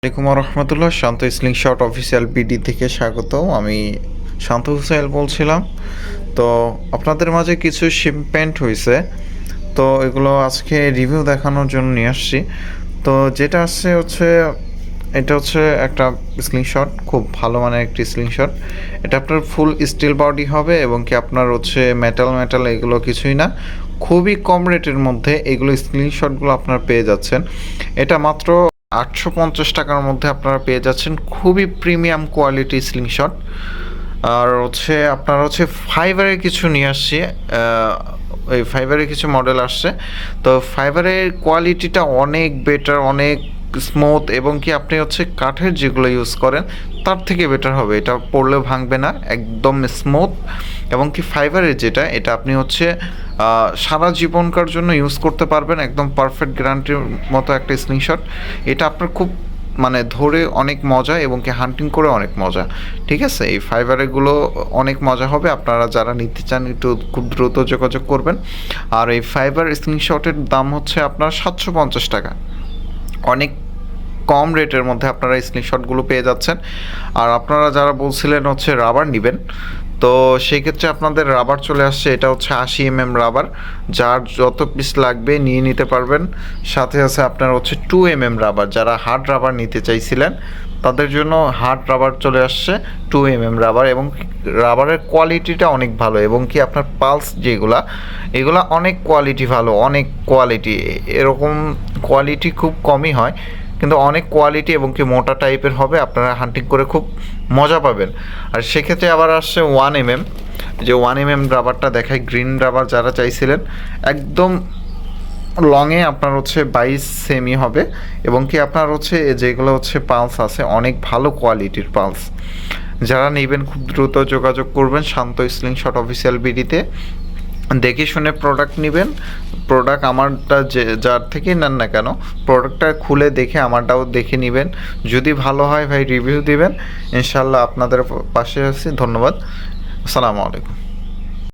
আসসালামাইকুম রহমতুল্লাহ। শান্ত slingshot official BD থেকে স্বাগত। আমি শান্ত হুসাইল বলছিলাম। তো আপনাদের মাঝে কিছু শিপমেন্ট হয়েছে, তো এগুলো আজকে রিভিউ দেখানোর জন্য নিয়ে আসছি। তো যেটা আসছে হচ্ছে, এটা হচ্ছে একটা স্লিংশট, খুব ভালো মানের একটি স্লিংশট। এটা আপনার ফুল স্টিল বডি হবে এবং কি আপনার হচ্ছে মেটাল এগুলো কিছুই না। খুবই কম রেটের মধ্যে এগুলো স্লিংশটগুলো আপনারা পেয়ে যাচ্ছেন। এটা মাত্র 850 টাকার মধ্যে আপনারা পেয়ে যাচ্ছেন, খুবই প্রিমিয়াম কোয়ালিটি স্লিংশট। আর হচ্ছে আপনার হচ্ছে ফাইবারের কিছু নিয়ে আসছি, ওই ফাইবারের কিছু মডেল আসছে। তো ফাইবারের কোয়ালিটিটা অনেক বেটার, অনেক স্মুথ, এবং কি আপনি হচ্ছে কাঠের যেগুলো ইউজ করেন তার থেকে বেটার হবে। এটা পড়লেও ভাঙবে না, একদম স্মুথ। এবং কি ফাইবারের যেটা, এটা আপনি হচ্ছে সারা জীবনকার জন্য ইউজ করতে পারবেন, একদম পারফেক্ট গ্যারান্টির মতো একটা স্ক্রিনশট। এটা আপনার খুব মানে ধরে অনেক মজা, এবং কি হান্টিং করে অনেক মজা। ঠিক আছে, এই ফাইবারগুলো অনেক মজা হবে। আপনারা যারা নিতে চান একটু খুব দ্রুত যোগাযোগ করবেন। আর এই ফাইবার স্ক্রিনশটের দাম হচ্ছে আপনার 750 টাকা, অনেক কম রেটের মধ্যে আপনারা স্ক্রিনশটগুলো পেয়ে যাচ্ছেন। আর আপনারা যারা বলছিলেন হচ্ছে রাবার নেবেন, তো সেই ক্ষেত্রে আপনাদের রাবার চলে আসছে। এটা হচ্ছে 80 mm রাবার, যার যত পিস লাগবে নিয়ে নিতে পারবেন। সাথে আছে আপনার হচ্ছে 2 mm রাবার, যারা হার্ড রাবার নিতে চাইছিলেন তাদের জন্য হার্ড রাবার চলে আসছে, 2 mm রাবার। এবং রাবারের কোয়ালিটিটা অনেক ভালো, এবং কি আপনার পালস যেগুলা, এগুলা অনেক কোয়ালিটি ভালো, অনেক কোয়ালিটি। এরকম কোয়ালিটি খুব কমই হয়, কিন্তু অনেক কোয়ালিটি এবং কি মোটা টাইপের হবে, আপনারা হান্টিং করে খুব মজা পাবেন। আর সেক্ষেত্রে আবার আসছে 1 mm, যে 1 mm রাবারটা দেখায়, গ্রিন রাবার যারা চাইছিলেন, একদম লংয়ে আপনার হচ্ছে 22 সেমি হবে। এবং কি আপনার হচ্ছে যেগুলো হচ্ছে পালস আছে, অনেক ভালো কোয়ালিটির পালস। যারা নেবেন খুব দ্রুত যোগাযোগ করবেন শান্ত স্লিংশট অফিসিয়াল বিডিতে। দেখে শুনে প্রোডাক্ট নেবেন। প্রোডাক্ট আমারটা যে যার থেকেই নেন না কেন, প্রোডাক্টটা খুলে দেখে আমারটাও দেখে নেবেন। যদি ভালো হয় ভাই রিভিউ দিবেন, ইনশাল্লাহ আপনাদের পাশে আছি। ধন্যবাদ, আসসালামু আলাইকুম।